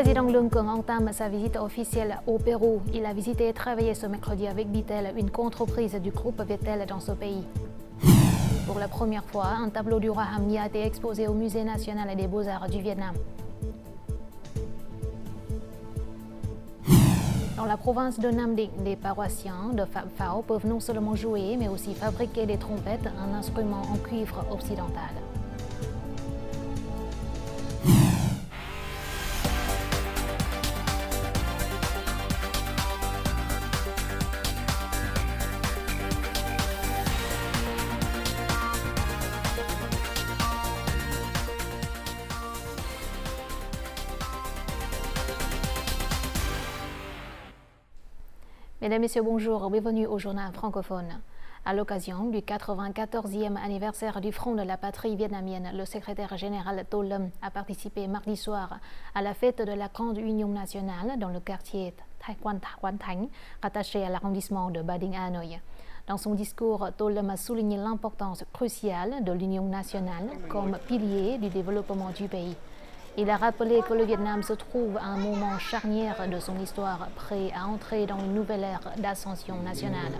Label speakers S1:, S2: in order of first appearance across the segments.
S1: président Lương Cường entame sa visite officielle au Pérou. Il a visité et travaillé ce mercredi avec Bitel, une entreprise du groupe Viettel dans ce pays. Pour la première fois, un tableau du roi Ham a été exposé au Musée national des beaux-arts du Vietnam. Dans la province de Nam Định, les paroissiens de Phạm Pháo peuvent non seulement jouer, mais aussi fabriquer des trompettes, un instrument en cuivre occidental. Mesdames, Messieurs, bonjour, bienvenue au journal francophone. À l'occasion du 94e anniversaire du Front de la patrie vietnamienne, le secrétaire général Tô Lâm a participé mardi soir à la fête de la Grande Union nationale dans le quartier Quan Thánh, rattaché à l'arrondissement de Ba Dinh Hanoï. Dans son discours, Tô Lâm a souligné l'importance cruciale de l'Union nationale comme pilier du développement du pays. Il a rappelé que le Vietnam se trouve à un moment charnière de son histoire, prêt à entrer dans une nouvelle ère d'ascension nationale.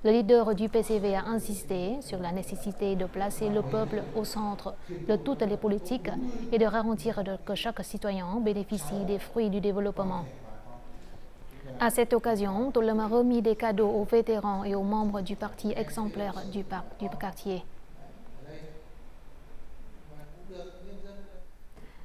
S1: Le leader du PCV a insisté sur la nécessité de placer le peuple au centre de toutes les politiques et de garantir que chaque citoyen bénéficie des fruits du développement. À cette occasion, Tô Lâm a remis des cadeaux aux vétérans et aux membres du parti exemplaire du quartier.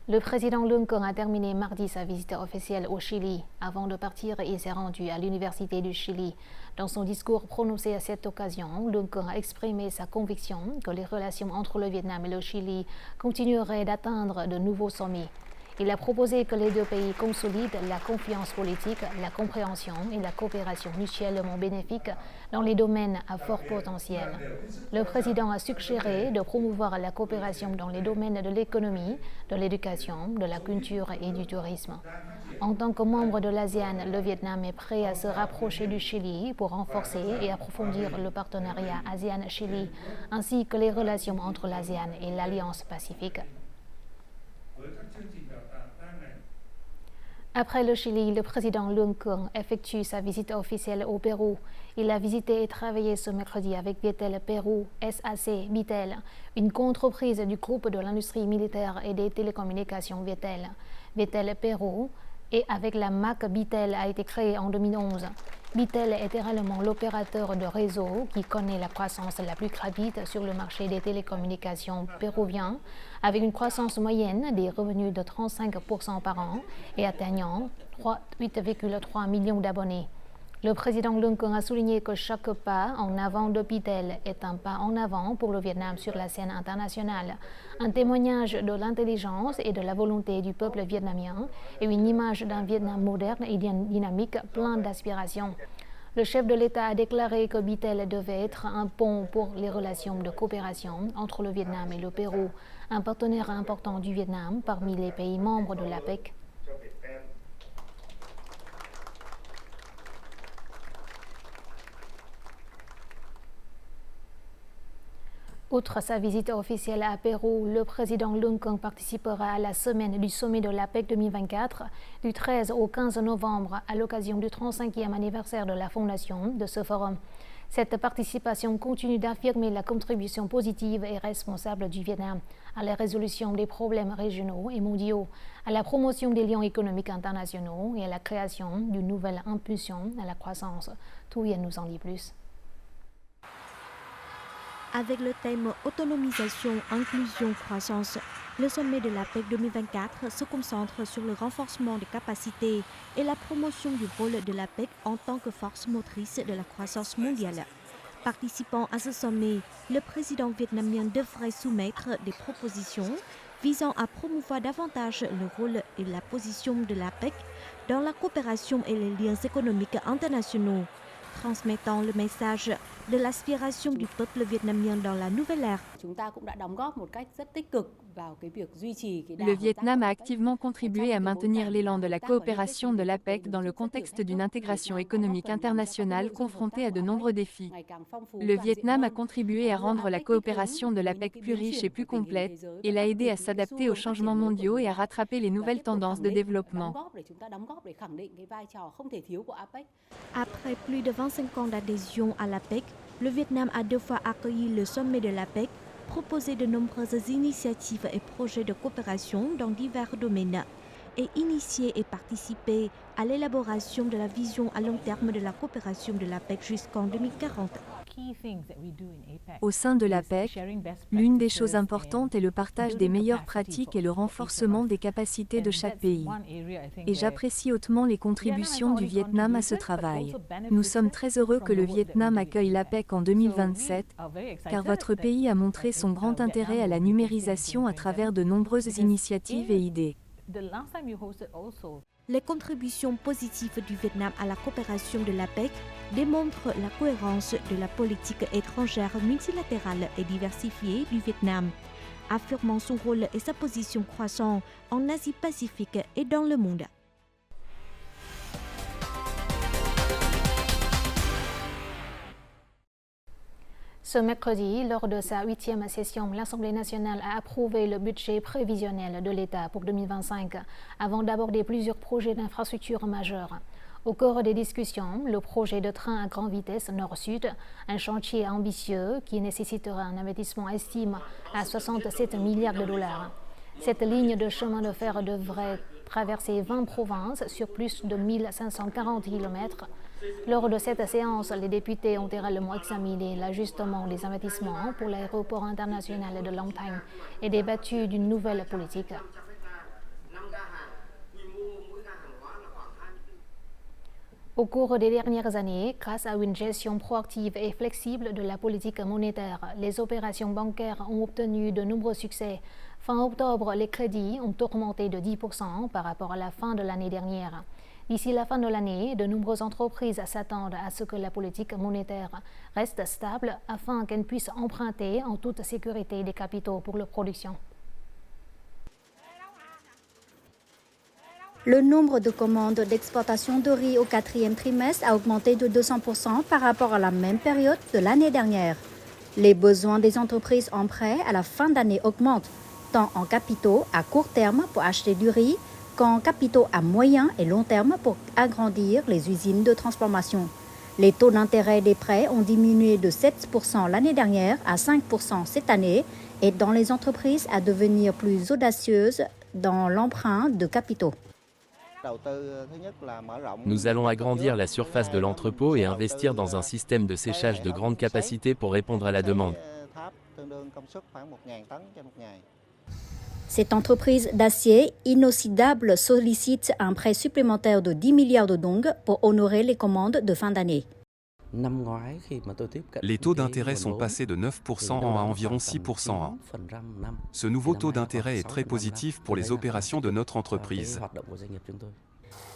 S1: Le président Lương Cường a terminé mardi sa visite officielle au Chili. Avant de partir, il s'est rendu à l'Université du Chili. Dans son discours prononcé à cette occasion, Lương Cường a exprimé sa conviction que les relations entre le Vietnam et le Chili continueraient d'atteindre de nouveaux sommets. Il a proposé que les deux pays consolident la confiance politique, la compréhension et la coopération mutuellement bénéfiques dans les domaines à fort potentiel. Le président a suggéré de promouvoir la coopération dans les domaines de l'économie, de l'éducation, de la culture et du tourisme. En tant que membre de l'ASEAN, le Vietnam est prêt à se rapprocher du Chili pour renforcer et approfondir le partenariat ASEAN-Chili, ainsi que les relations entre l'ASEAN et l'Alliance Pacifique. Après le Chili, le président Lương Cường effectue sa visite officielle au Pérou. Il a visité et travaillé ce mercredi avec Viettel Pérou SAC Bitel, une entreprise du groupe de l'industrie militaire et des télécommunications Viettel. Viettel Pérou et avec la marque Bitel a été créé en 2011. Bitel est également l'opérateur de réseau qui connaît la croissance la plus rapide sur le marché des télécommunications péruvien, avec une croissance moyenne des revenus de 35% par an et atteignant 8,3 millions d'abonnés. Le président Lương Cường a souligné que chaque pas en avant de Bitel est un pas en avant pour le Vietnam sur la scène internationale, un témoignage de l'intelligence et de la volonté du peuple vietnamien et une image d'un Vietnam moderne et dynamique plein d'aspirations. Le chef de l'État a déclaré que Bitel devait être un pont pour les relations de coopération entre le Vietnam et le Pérou, un partenaire important du Vietnam parmi les pays membres de l'APEC. Outre sa visite officielle à Pérou, le président Lương Cường participera à la semaine du sommet de l'APEC 2024 du 13 au 15 novembre à l'occasion du 35e anniversaire de la fondation de ce forum. Cette participation continue d'affirmer la contribution positive et responsable du Vietnam à la résolution des problèmes régionaux et mondiaux, à la promotion des liens économiques internationaux et à la création d'une nouvelle impulsion à la croissance. Thuyen nous en dit plus.
S2: Avec le thème Autonomisation, inclusion, croissance, le sommet de l'APEC 2024 se concentre sur le renforcement des capacités et la promotion du rôle de l'APEC en tant que force motrice de la croissance mondiale. Participant à ce sommet, le président vietnamien devrait soumettre des propositions visant à promouvoir davantage le rôle et la position de l'APEC dans la coopération et les liens économiques internationaux, transmettant le message de l'aspiration du peuple vietnamien dans la nouvelle ère.
S3: Le Vietnam a activement contribué à maintenir l'élan de la coopération de l'APEC dans le contexte d'une intégration économique internationale confrontée à de nombreux défis. Le Vietnam a contribué à rendre la coopération de l'APEC plus riche et plus complète, et l'a aidé à s'adapter aux changements mondiaux et à rattraper les nouvelles tendances de développement.
S2: Après plus de 25 ans d'adhésion à l'APEC, le Vietnam a 2 fois accueilli le sommet de l'APEC, proposé de nombreuses initiatives et projets de coopération dans divers domaines, et initié et participé à l'élaboration de la vision à long terme de la coopération de l'APEC jusqu'en 2040.
S3: Au sein de l'APEC, l'une des choses importantes est le partage des meilleures pratiques et le renforcement des capacités de chaque pays. Et j'apprécie hautement les contributions du Vietnam à ce travail. Nous sommes très heureux que le Vietnam accueille l'APEC en 2027, car votre pays a montré son grand intérêt à la numérisation à travers de nombreuses initiatives et idées.
S2: Les contributions positives du Vietnam à la coopération de l'APEC démontrent la cohérence de la politique étrangère multilatérale et diversifiée du Vietnam, affirmant son rôle et sa position croissante en Asie-Pacifique et dans le monde.
S1: Ce mercredi, lors de sa 8e session, l'Assemblée nationale a approuvé le budget prévisionnel de l'État pour 2025 avant d'aborder plusieurs projets d'infrastructures majeurs. Au cours des discussions, le projet de train à grande vitesse Nord-Sud, un chantier ambitieux qui nécessitera un investissement estimé à 67 milliards de dollars. Cette ligne de chemin de fer devrait traverser 20 provinces sur plus de 1540 km. Lors de cette séance, les députés ont également examiné l'ajustement des investissements pour l'aéroport international de Long Thanh et débattu d'une nouvelle politique. Au cours des dernières années, grâce à une gestion proactive et flexible de la politique monétaire, les opérations bancaires ont obtenu de nombreux succès. Fin octobre, les crédits ont augmenté de 10% par rapport à la fin de l'année dernière. D'ici la fin de l'année, de nombreuses entreprises s'attendent à ce que la politique monétaire reste stable afin qu'elles puissent emprunter en toute sécurité des capitaux pour leur production.
S4: Le nombre de commandes d'exportation de riz au 4e trimestre a augmenté de 200% par rapport à la même période de l'année dernière. Les besoins des entreprises en prêt à la fin d'année augmentent, tant en capitaux à court terme pour acheter du riz qu'en capitaux à moyen et long terme pour agrandir les usines de transformation. Les taux d'intérêt des prêts ont diminué de 7% l'année dernière à 5% cette année et dans les entreprises à devenir plus audacieuses dans l'emprunt de capitaux.
S5: Nous allons agrandir la surface de l'entrepôt et investir dans un système de séchage de grande capacité pour répondre à la demande.
S4: Cette entreprise d'acier inoxydable sollicite un prêt supplémentaire de 10 milliards de dong pour honorer les commandes de fin d'année.
S6: Les taux d'intérêt sont passés de 9% à environ 6%. Ce nouveau taux d'intérêt est très positif pour les opérations de notre entreprise.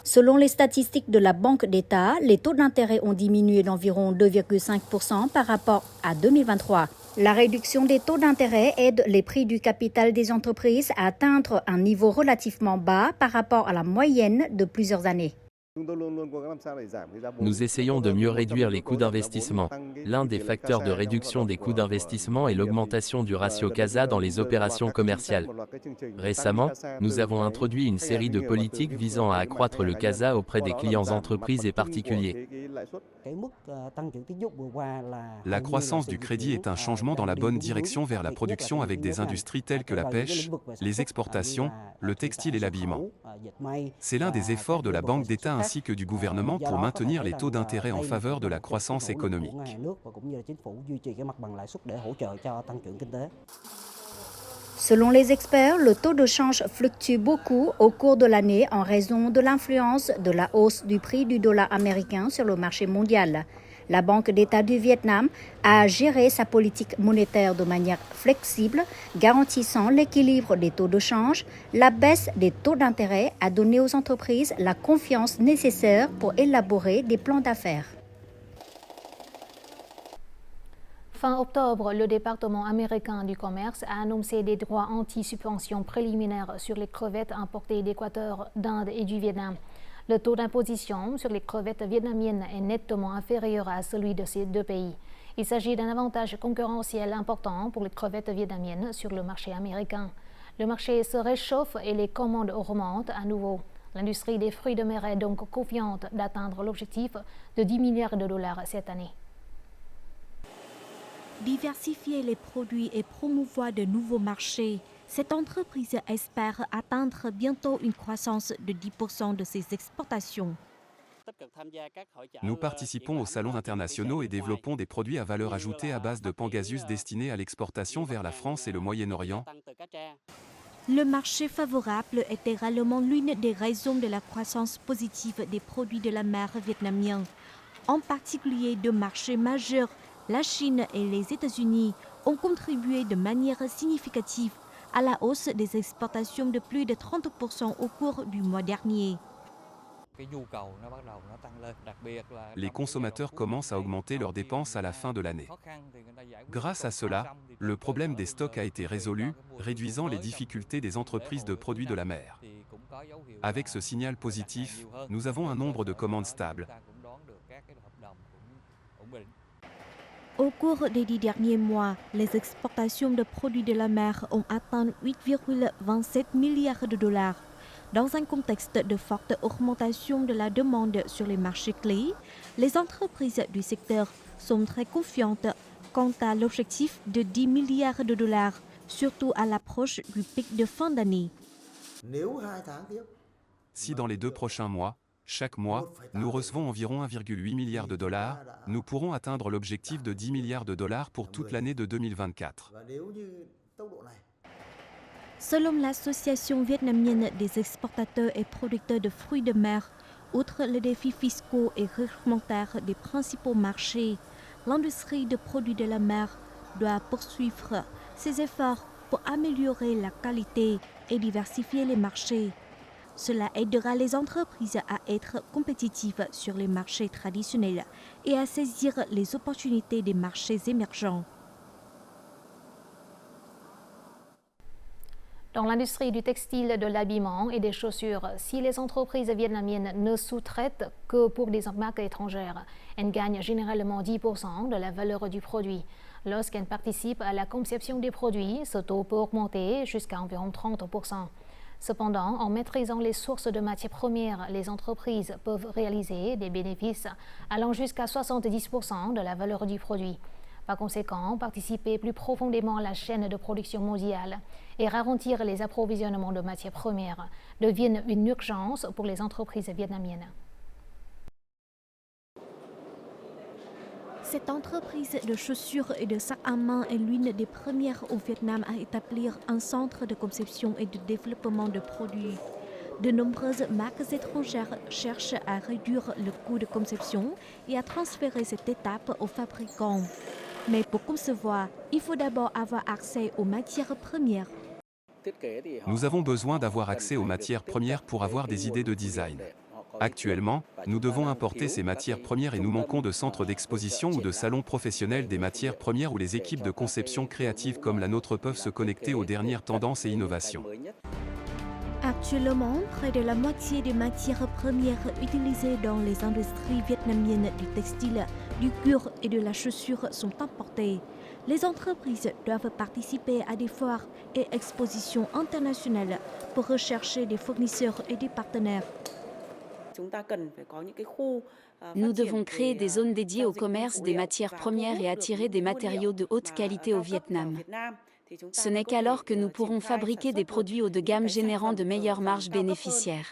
S4: Selon les statistiques de la Banque d'État, les taux d'intérêt ont diminué d'environ 2,5% par rapport à 2023. La réduction des taux d'intérêt aide les prix du capital des entreprises à atteindre un niveau relativement bas par rapport à la moyenne de plusieurs années.
S5: Nous essayons de mieux réduire les coûts d'investissement. L'un des facteurs de réduction des coûts d'investissement est l'augmentation du ratio CASA dans les opérations commerciales. Récemment, nous avons introduit une série de politiques visant à accroître le CASA auprès des clients entreprises et particuliers.
S6: La croissance du crédit est un changement dans la bonne direction vers la production avec des industries telles que la pêche, les exportations, le textile et l'habillement. C'est l'un des efforts de la Banque d'État ainsi que du gouvernement pour maintenir les taux d'intérêt en faveur de la croissance économique.
S4: Selon les experts, le taux de change fluctue beaucoup au cours de l'année en raison de l'influence de la hausse du prix du dollar américain sur le marché mondial. La Banque d'État du Vietnam a géré sa politique monétaire de manière flexible, garantissant l'équilibre des taux de change. La baisse des taux d'intérêt a donné aux entreprises la confiance nécessaire pour élaborer des plans d'affaires.
S1: Fin octobre, le département américain du commerce a annoncé des droits anti-subvention préliminaires sur les crevettes importées d'Équateur, d'Inde et du Vietnam. Le taux d'imposition sur les crevettes vietnamiennes est nettement inférieur à celui de ces deux pays. Il s'agit d'un avantage concurrentiel important pour les crevettes vietnamiennes sur le marché américain. Le marché se réchauffe et les commandes augmentent à nouveau. L'industrie des fruits de mer est donc confiante d'atteindre l'objectif de 10 milliards de dollars cette année.
S2: Diversifier les produits et promouvoir de nouveaux marchés. Cette entreprise espère atteindre bientôt une croissance de 10% de ses exportations.
S6: Nous participons aux salons internationaux et développons des produits à valeur ajoutée à base de pangasius destinés à l'exportation vers la France et le Moyen-Orient.
S2: Le marché favorable est également l'une des raisons de la croissance positive des produits de la mer vietnamiens. En particulier, deux marchés majeurs, la Chine et les États-Unis, ont contribué de manière significative à la hausse des exportations de plus de 30% au cours du mois dernier.
S6: Les consommateurs commencent à augmenter leurs dépenses à la fin de l'année. Grâce à cela, le problème des stocks a été résolu, réduisant les difficultés des entreprises de produits de la mer. Avec ce signal positif, nous avons un nombre de commandes stable.
S2: Au cours des 10 derniers mois, les exportations de produits de la mer ont atteint 8,27 milliards de dollars. Dans un contexte de forte augmentation de la demande sur les marchés clés, les entreprises du secteur sont très confiantes quant à l'objectif de 10 milliards de dollars, surtout à l'approche du pic de fin d'année.
S6: Si dans les 2 prochains mois, chaque mois, nous recevons environ 1,8 milliard de dollars, nous pourrons atteindre l'objectif de 10 milliards de dollars pour toute l'année de 2024.
S2: Selon l'Association vietnamienne des exportateurs et producteurs de fruits de mer, outre les défis fiscaux et réglementaires des principaux marchés, l'industrie de produits de la mer doit poursuivre ses efforts pour améliorer la qualité et diversifier les marchés. Cela aidera les entreprises à être compétitives sur les marchés traditionnels et à saisir les opportunités des marchés émergents.
S1: Dans l'industrie du textile, de l'habillement et des chaussures, si les entreprises vietnamiennes ne sous-traitent que pour des marques étrangères, elles gagnent généralement 10% de la valeur du produit. Lorsqu'elles participent à la conception des produits, ce taux peut augmenter jusqu'à environ 30%. Cependant, en maîtrisant les sources de matières premières, les entreprises peuvent réaliser des bénéfices allant jusqu'à 70% de la valeur du produit. Par conséquent, participer plus profondément à la chaîne de production mondiale et ralentir les approvisionnements de matières premières deviennent une urgence pour les entreprises vietnamiennes.
S2: Cette entreprise de chaussures et de sacs à main est l'une des premières au Vietnam à établir un centre de conception et de développement de produits. De nombreuses marques étrangères cherchent à réduire le coût de conception et à transférer cette étape aux fabricants. Mais pour concevoir, il faut d'abord avoir accès aux matières premières.
S6: Nous avons besoin d'avoir accès aux matières premières pour avoir des idées de design. Actuellement, nous devons importer ces matières premières et nous manquons de centres d'exposition ou de salons professionnels des matières premières où les équipes de conception créative comme la nôtre peuvent se connecter aux dernières tendances et innovations.
S2: Actuellement, près de la moitié des matières premières utilisées dans les industries vietnamiennes du textile, du cuir et de la chaussure sont importées. Les entreprises doivent participer à des foires et expositions internationales pour rechercher des fournisseurs et des partenaires.
S7: Nous devons créer des zones dédiées au commerce des matières premières et attirer des matériaux de haute qualité au Vietnam. Ce n'est qu'alors que nous pourrons fabriquer des produits haut de gamme générant de meilleures marges bénéficiaires.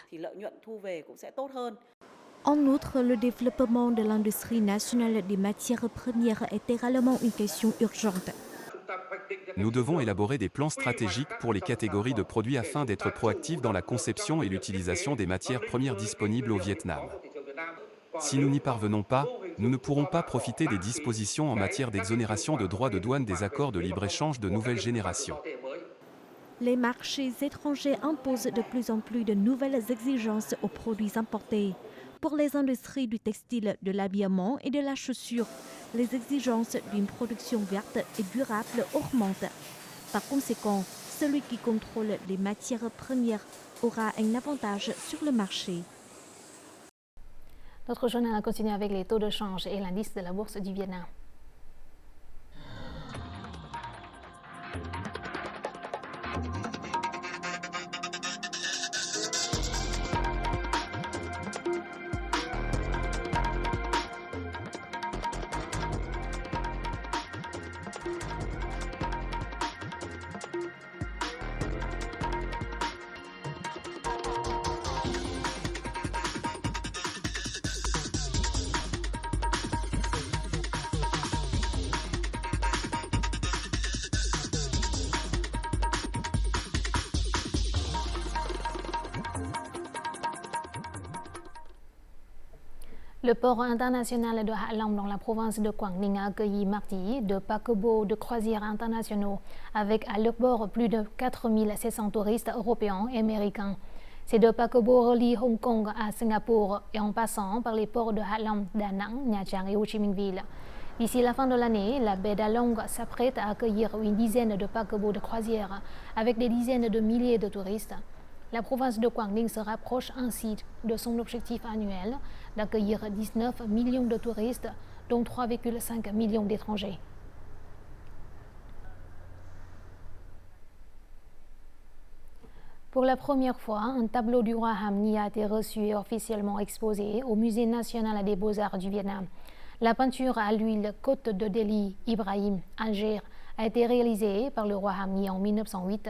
S2: En outre, le développement de l'industrie nationale des matières premières est également une question urgente.
S6: Nous devons élaborer des plans stratégiques pour les catégories de produits afin d'être proactifs dans la conception et l'utilisation des matières premières disponibles au Vietnam. Si nous n'y parvenons pas, nous ne pourrons pas profiter des dispositions en matière d'exonération de droits de douane des accords de libre-échange de nouvelle génération.
S2: Les marchés étrangers imposent de plus en plus de nouvelles exigences aux produits importés. Pour les industries du textile, de l'habillement et de la chaussure, les exigences d'une production verte et durable augmentent. Par conséquent, celui qui contrôle les matières premières aura un avantage sur le marché.
S1: Notre journal continue avec les taux de change et l'indice de la bourse du Vietnam. Le port international de Ha Long dans la province de Quảng Ninh a accueilli mardi deux paquebots de croisière internationaux avec à leur bord plus de 4700 touristes européens et américains. Ces deux paquebots relient Hong Kong à Singapour et en passant par les ports de Ha Long, Da Nang, Nha Trang et Ho Chi Minh Ville. D'ici la fin de l'année, la baie d'Ha Long s'apprête à accueillir une dizaine de paquebots de croisière avec des dizaines de milliers de touristes. La province de Quảng Ninh se rapproche ainsi de son objectif annuel d'accueillir 19 millions de touristes, dont 3,5 millions d'étrangers. Pour la première fois, un tableau du roi Ham Nhi a été reçu et officiellement exposé au Musée national des beaux-arts du Vietnam. La peinture à l'huile Côte de Delhi Ibrahim, Alger, a été réalisée par le roi Ham Nhi en 1908.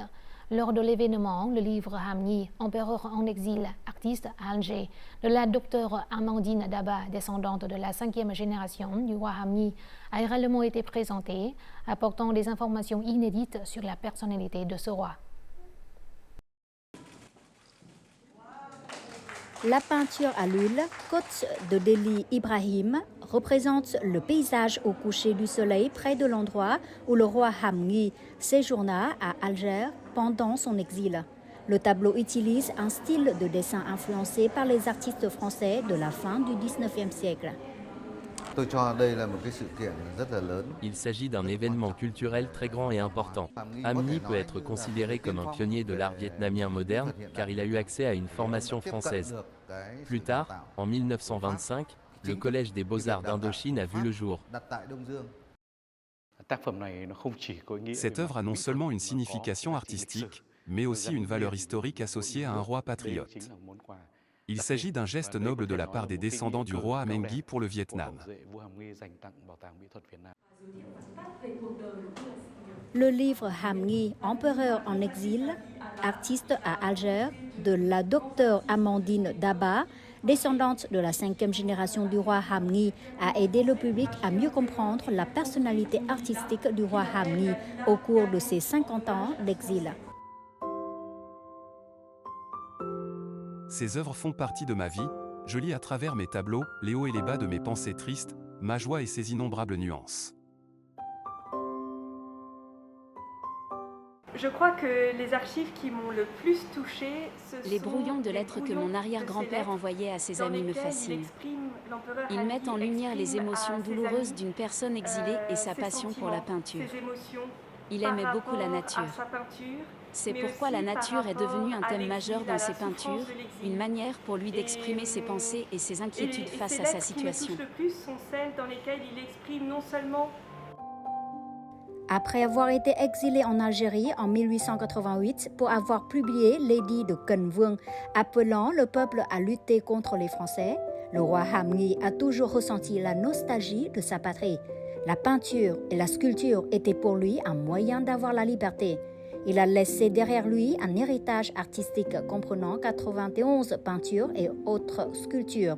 S1: Lors de l'événement, le livre Ham Nhi, empereur en exil, artiste à Alger, de la docteure Amandine Daba, descendante de la 5e génération du roi Ham Nhi, a également été présenté, apportant des informations inédites sur la personnalité de ce roi.
S4: La peinture à l'huile, Côte de Delhi Ibrahim, représente le paysage au coucher du soleil près de l'endroit où le roi Ham Nhi séjourna à Alger pendant son exil. Le tableau utilise un style de dessin influencé par les artistes français de la fin du XIXe siècle.
S5: Il s'agit d'un événement culturel très grand et important. Ham Nhi peut être considéré comme un pionnier de l'art vietnamien moderne car il a eu accès à une formation française. Plus tard, en 1925, le Collège des Beaux-Arts d'Indochine a vu le jour.
S6: Cette œuvre a non seulement une signification artistique, mais aussi une valeur historique associée à un roi patriote. Il s'agit d'un geste noble de la part des descendants du roi Ham Nhi pour le Vietnam.
S4: Le livre Ham Nhi, empereur en exil, artiste à Alger, de la docteure Amandine Daba, descendante de la 5e génération du roi Ham Nhi, a aidé le public à mieux comprendre la personnalité artistique du roi Ham Nhi au cours de ses 50 ans d'exil.
S6: Ces œuvres font partie de ma vie, je lis à travers mes tableaux les hauts et les bas de mes pensées tristes, ma joie et ses innombrables nuances.
S8: Je crois que les archives qui m'ont le plus touchée,
S7: les brouillons de lettres que mon arrière-grand-père envoyait à ses amis me fascinent. Ils mettent en lumière les émotions douloureuses d'une personne exilée et sa passion pour la peinture. Il aimait beaucoup la nature. C'est pourquoi la nature est devenue un thème majeur dans ses peintures, une manière pour lui d'exprimer ses pensées et ses inquiétudes face à sa situation.
S8: Le plus sont celles dans lesquelles il exprime non seulement.
S4: Après avoir été exilé en Algérie en 1888 pour avoir publié l'édit de Cần Vương appelant le peuple à lutter contre les Français, le roi Ham Nhi a toujours ressenti la nostalgie de sa patrie. La peinture et la sculpture étaient pour lui un moyen d'avoir la liberté. Il a laissé derrière lui un héritage artistique comprenant 91 peintures et autres sculptures.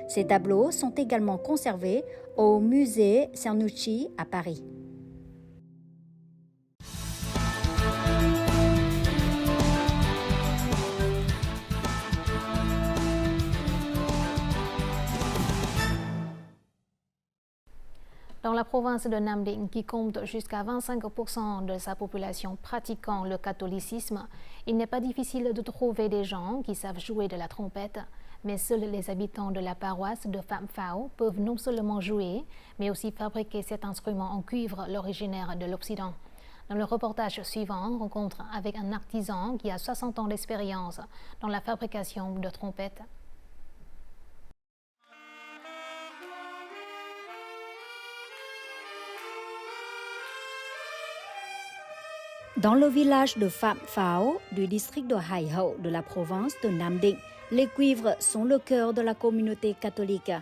S4: Ces tableaux sont également conservés au musée Cernucci à Paris.
S1: Dans la province de Nam Dinh, qui compte jusqu'à 25% de sa population pratiquant le catholicisme, il n'est pas difficile de trouver des gens qui savent jouer de la trompette. Mais seuls les habitants de la paroisse de Pham Phao peuvent non seulement jouer, mais aussi fabriquer cet instrument en cuivre originaire de l'Occident. Dans le reportage suivant, on rencontre avec un artisan qui a 60 ans d'expérience dans la fabrication de trompettes.
S4: Dans le village de Pham Phao, du district de Hai Hậu de la province de Nam Định, les cuivres sont le cœur de la communauté catholique.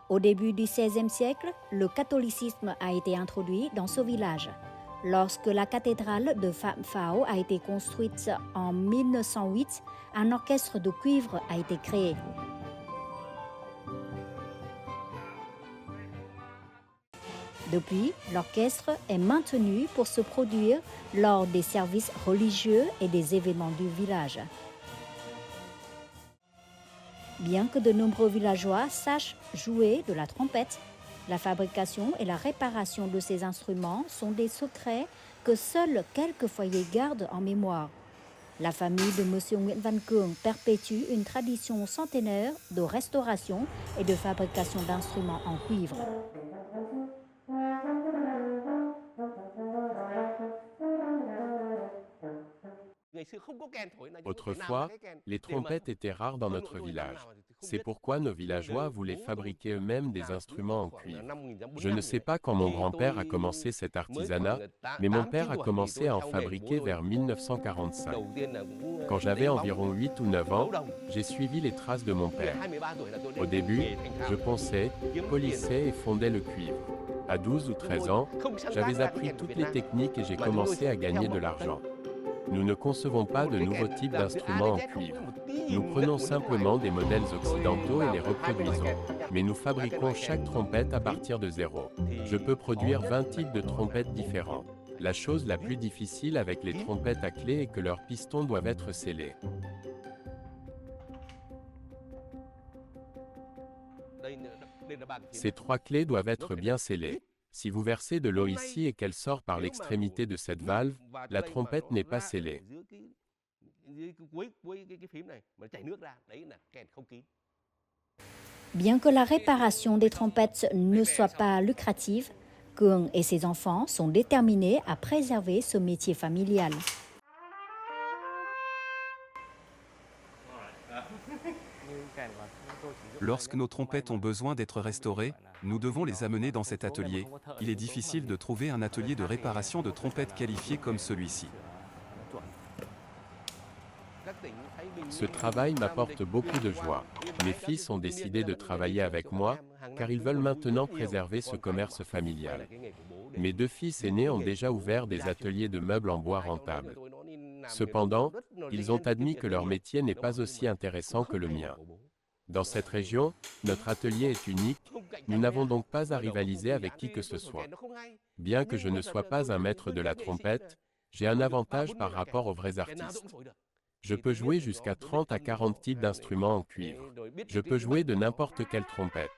S4: Au début du XVIe siècle, le catholicisme a été introduit dans ce village. Lorsque la cathédrale de Pham Phao a été construite en 1908, un orchestre de cuivre a été créé. Depuis, l'orchestre est maintenu pour se produire lors des services religieux et des événements du village. Bien que de nombreux villageois sachent jouer de la trompette, la fabrication et la réparation de ces instruments sont des secrets que seuls quelques foyers gardent en mémoire. La famille de M. Nguyễn Văn Cường perpétue une tradition centenaire de restauration et de fabrication d'instruments en cuivre.
S5: Autrefois, les trompettes étaient rares dans notre village. C'est pourquoi nos villageois voulaient fabriquer eux-mêmes des instruments en cuivre. Je ne sais pas quand mon grand-père a commencé cet artisanat, mais mon père a commencé à en fabriquer vers 1945. Quand j'avais environ 8 ou 9 ans, j'ai suivi les traces de mon père. Au début, je ponçais, polissais et fondais le cuivre. À 12 ou 13 ans, j'avais appris toutes les techniques et j'ai commencé à gagner de l'argent. Nous ne concevons pas de nouveaux types d'instruments en cuivre. Nous prenons simplement des modèles occidentaux et les reproduisons. Mais nous fabriquons chaque trompette à partir de zéro. Je peux produire 20 types de trompettes différents. La chose la plus difficile avec les trompettes à clé est que leurs pistons doivent être scellés. Ces 3 clés doivent être bien scellées. Si vous versez de l'eau ici et qu'elle sort par l'extrémité de cette valve, la trompette n'est pas scellée.
S4: Bien que la réparation des trompettes ne soit pas lucrative, Cường et ses enfants sont déterminés à préserver ce métier familial.
S6: Lorsque nos trompettes ont besoin d'être restaurées, nous devons les amener dans cet atelier. Il est difficile de trouver un atelier de réparation de trompettes qualifié comme celui-ci.
S5: Ce travail m'apporte beaucoup de joie. Mes fils ont décidé de travailler avec moi, car ils veulent maintenant préserver ce commerce familial. Mes 2 fils aînés ont déjà ouvert des ateliers de meubles en bois rentables. Cependant, ils ont admis que leur métier n'est pas aussi intéressant que le mien. Dans cette région, notre atelier est unique, nous n'avons donc pas à rivaliser avec qui que ce soit. Bien que je ne sois pas un maître de la trompette, j'ai un avantage par rapport aux vrais artistes. Je peux jouer jusqu'à 30 à 40 types d'instruments en cuivre. Je peux jouer de n'importe quelle trompette.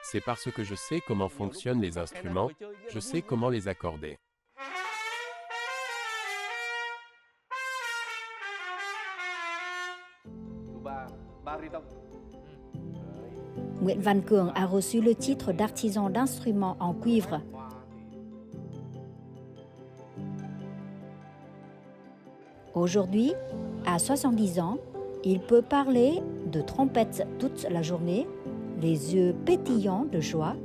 S5: C'est parce que je sais comment fonctionnent les instruments, je sais comment les accorder.
S4: Nguyễn Văn Cường a reçu le titre d'artisan d'instruments en cuivre. Aujourd'hui, à 70 ans, il peut parler de trompette toute la journée, les yeux pétillants de joie.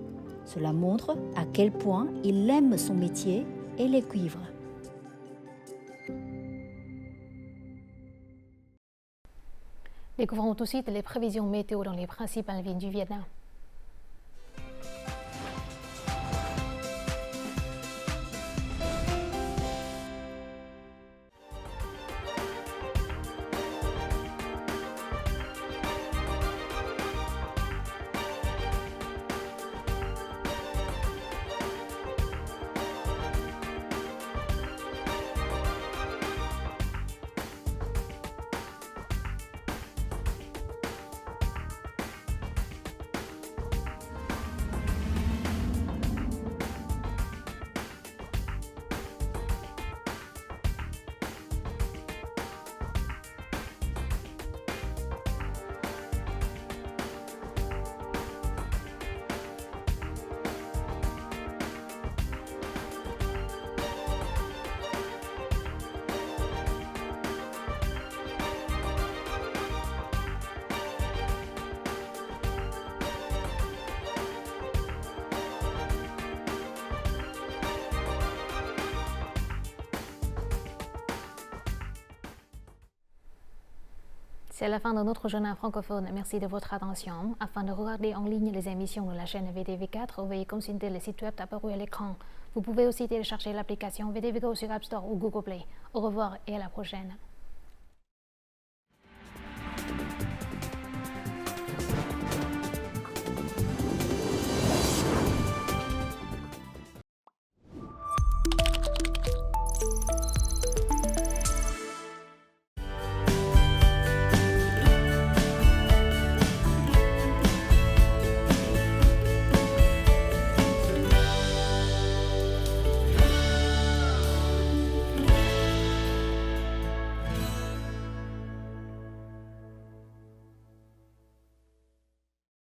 S4: Cela montre à quel point il aime son métier et les cuivres.
S1: Découvrons tout de suite les prévisions météo dans les principales villes du Vietnam. C'est la fin de notre journal francophone. Merci de votre attention. Afin de regarder en ligne les émissions de la chaîne VTV4, veuillez consulter le site web apparu à l'écran. Vous pouvez aussi télécharger l'application VTV Go sur App Store ou Google Play. Au revoir et à la prochaine.